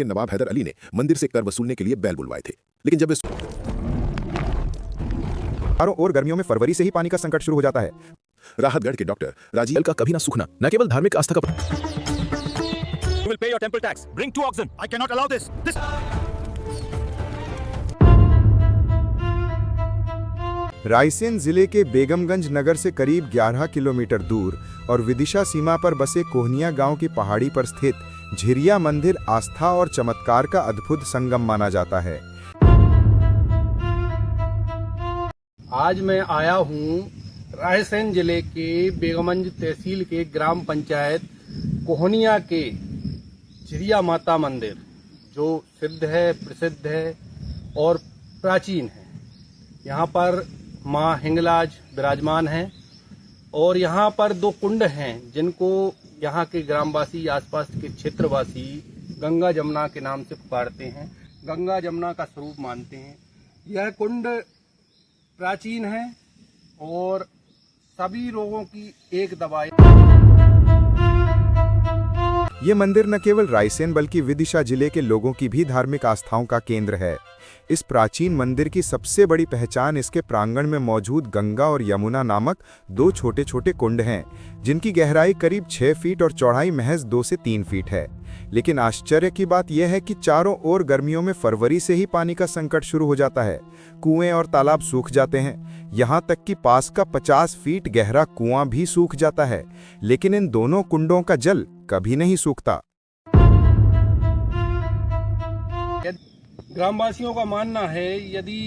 नवाब हैदर अली ने मंदिर से कर वसूलने के लिए बैल बुलवाए थे, लेकिन जब चारों ओर गर्मियों में फरवरी से ही पानी का संकट शुरू हो जाता है। राहतगढ़ के डॉक्टर राजीव का कभी ना सूखना न केवल धार्मिक आस्था का You will pay your temple tax. Bring 2 oxen. I cannot allow this. Raisen जिले के बेगमगंज नगर से करीब 11 किलोमीटर दूर और विदिशा सीमा पर बसे कोहनिया गांव की पहाड़ी पर स्थित झिरिया मंदिर आस्था और चमत्कार का अद्भुत संगम माना जाता है। आज मैं आया हूँ रायसेन जिले के बेगमगंज तहसील के ग्राम पंचायत कोहनिया के झिरिया माता मंदिर, जो सिद्ध है, प्रसिद्ध है और प्राचीन है। यहाँ पर माँ हिंगलाज विराजमान हैं और यहाँ पर 2 कुंड हैं जिनको यहाँ के ग्रामवासी, आसपास के क्षेत्रवासी गंगा जमुना के नाम से पुकारते हैं, गंगा जमुना का स्वरूप मानते हैं। यह कुंड प्राचीन है और सभी रोगों की एक दवाई। ये मंदिर न केवल रायसेन बल्कि विदिशा जिले के लोगों की भी धार्मिक आस्थाओं का केंद्र है। इस प्राचीन मंदिर की सबसे बड़ी पहचान इसके प्रांगण में मौजूद गंगा और यमुना नामक 2 छोटे छोटे कुंड हैं, जिनकी गहराई करीब 6 फीट और चौड़ाई महज 2 से 3 फीट है। लेकिन आश्चर्य की बात यह है कि चारों ओर गर्मियों में फरवरी से ही पानी का संकट शुरू हो जाता है। कुएं और तालाब सूख जाते हैं, यहाँ तक कि पास का 50 फीट गहरा कुआं भी सूख जाता है, लेकिन इन दोनों कुंडों का जल कभी नहीं सूखता। ग्रामवासियों का मानना है यदि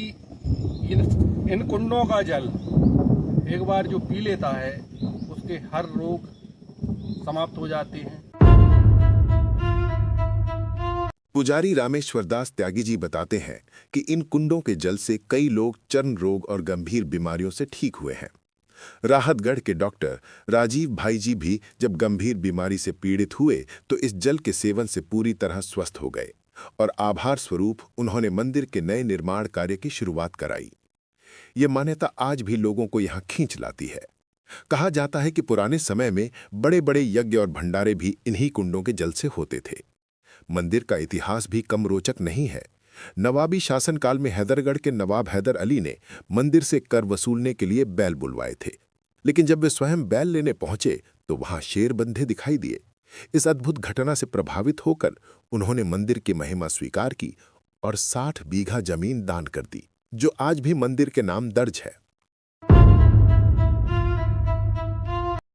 इन कुंडों का जल एक बार जो पी लेता है उसके हर रोग समाप्त हो जाते हैं। पुजारी रामेश्वर दास त्यागी जी बताते हैं कि इन कुंडों के जल से कई लोग चर्म रोग और गंभीर बीमारियों से ठीक हुए हैं। राहतगढ़ के डॉक्टर राजीव भाई जी भी जब गंभीर बीमारी से पीड़ित हुए तो इस जल के सेवन से पूरी तरह स्वस्थ हो गए और आभार स्वरूप उन्होंने मंदिर के नए निर्माण कार्य की शुरुआत कराई। ये मान्यता आज भी लोगों को यहाँ खींच लाती है। कहा जाता है कि पुराने समय में बड़े बड़े यज्ञ और भंडारे भी इन्हीं कुंडों के जल से होते थे। मंदिर का इतिहास भी कम रोचक नहीं है। नवाबी शासनकाल में हैदरगढ़ के नवाब हैदर अली ने मंदिर से कर वसूलने के लिए बैल बुलवाए थे, लेकिन जब वे स्वयं बैल लेने पहुंचे तो वहां शेर बंधे दिखाई दिए। इस अद्भुत घटना से प्रभावित होकर उन्होंने मंदिर की महिमा स्वीकार की और 60 बीघा जमीन दान कर दी, जो आज भी मंदिर के नाम दर्ज है।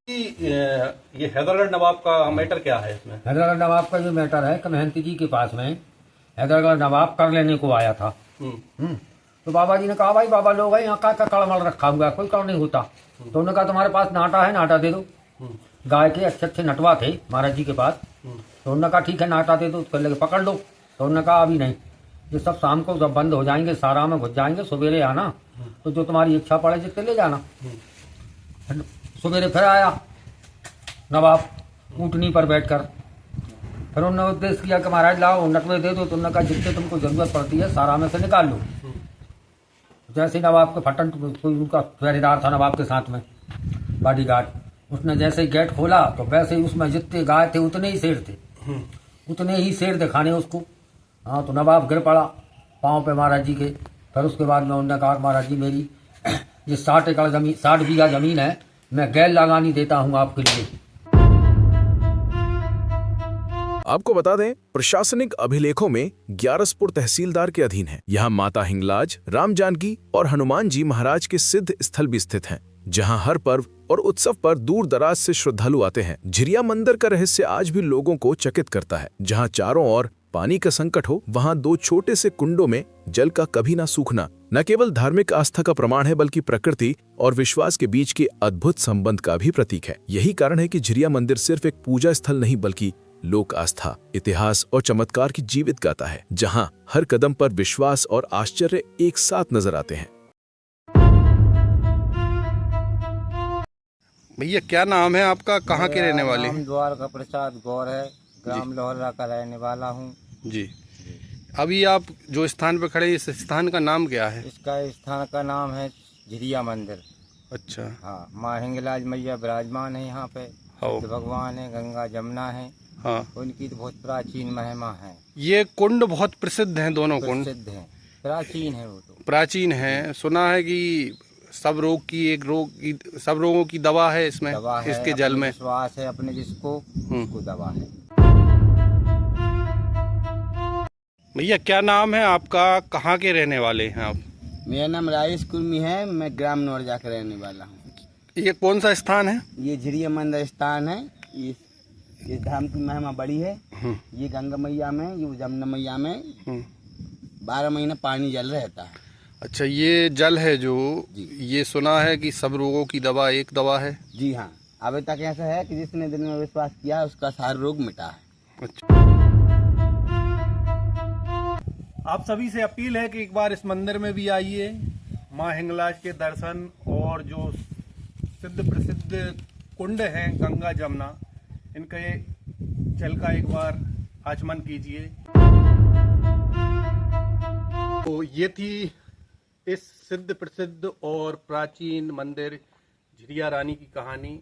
ये हैदरगढ़ नवाब का मैटर क्या है इसमें? हैदरगढ़ नवाब का जो मैटर है कि महंती जी के पास में हैदरगढ़ नवाब कर लेने को आया था। तो बाबा जी ने कहा, भाई बाबा लोग हैं यहाँ का कड़मल रखा हुआ है, कोई कर नहीं होता। तो उन्होंने कहा तुम्हारे पास नाटा है, नाटा दे दो। गाय के अच्छे अच्छे नटवा थे महाराज जी के पास। तो उन्होंने कहा ठीक है नाटा दे दो, उसको लगे पकड़ लो। तो उन्होंने कहा अभी नहीं, ये सब शाम को जब बंद हो जाएंगे, सारा में घुस जाएंगे, सवेरे आना, तो जो तुम्हारी इच्छा पड़े जितने ले जाना। सवेरे फिर आया नवाब ऊँटनी पर बैठकर, फिर उन्होंने उद्देश्य किया कि महाराज लाओ नटवे दे दो। तो उन्होंने कहा जितने तुमको जरूरत पड़ती है सारा में से निकाल लो। जैसे नवाब के फटन, कोई उनका पहरेदार था नवाब के साथ में बॉडीगार्ड, उसने जैसे ही गेट खोला तो वैसे ही उसमें जितने गाय थे उतने ही शेर थे, उतने ही शेर दिखाने उसको। हाँ, तो नवाब गिर पड़ा पाँव पे महाराज जी के। फिर उसके बाद में उन्होंने कहा महाराज जी मेरी ये 60 एकड़ जमीन, 60 बीघा जमीन है, मैं गैल लगानी देता हूँ आपके लिए। आपको बता दें, प्रशासनिक अभिलेखों में ग्यारसपुर तहसीलदार के अधीन है। यहाँ माता हिंगलाज, राम जानकी और हनुमान जी महाराज के सिद्ध स्थल भी स्थित हैं, जहाँ हर पर्व और उत्सव पर दूर दराज से श्रद्धालु आते हैं। झिरिया मंदिर का रहस्य आज भी लोगों को चकित करता है। जहाँ चारों ओर पानी का संकट हो, वहाँ 2 छोटे से कुंडों में जल का कभी ना सूखना न केवल धार्मिक आस्था का प्रमाण है, बल्कि प्रकृति और विश्वास के बीच के अद्भुत संबंध का भी प्रतीक है। यही कारण है कि झिरिया मंदिर सिर्फ एक पूजा स्थल नहीं, बल्कि लोक आस्था, इतिहास और चमत्कार की जीवित गाथा है, जहाँ हर कदम पर विश्वास और आश्चर्य एक साथ नजर आते हैं। भैया क्या नाम है आपका, कहाँ के रहने वाले हैं? द्वारका प्रसाद गौर है, ग्राम लोहरा का रहने वाला हूँ जी। अभी आप जो स्थान पर खड़े, इस स्थान का नाम क्या है? इसका स्थान का नाम है झिरिया मंदिर। अच्छा। हाँ, माँ हिंगलाज मैया विराजमान है यहाँ पे, भगवान है, गंगा जमुना है हाँ, उनकी तो बहुत प्राचीन महिमा है, ये कुंड बहुत प्रसिद्ध हैं, दोनों कुंड प्रसिद्ध है, प्राचीन है वो तो। प्राचीन हैं। सुना है कि सब रोगों की दवा है इसमें, दवा है, इसके जल अपने में। विश्वास है अपने जिसको, उसको दवा है। भैया क्या नाम है आपका, कहाँ के रहने वाले हैं आप? मेरा नाम राजेश कुर्मी है, मैं ग्राम नौरजा का रहने वाला हूँ। ये कौन सा स्थान है? ये झिरिया मंदिर स्थान है। ये धाम की महिमा बड़ी है। ये गंगा मैया में, ये जमुना मैया में 12 महीने पानी जल रहता है। अच्छा, ये जल है जो, जी। ये सुना है कि सब रोगों की दवा एक दवा है। जी हाँ, अभी तक ऐसा है कि जिसने दिल में विश्वास किया उसका सारा रोग मिटा है। अच्छा, आप सभी से अपील है कि एक बार इस मंदिर में भी आइए, माँ हिंगलाज के दर्शन और जो सिद्ध प्रसिद्ध कुंड हैं गंगा जमुना, इनके जल का एक बार आचमन कीजिए। तो ये थी इस सिद्ध प्रसिद्ध और प्राचीन मंदिर झिरिया रानी की कहानी।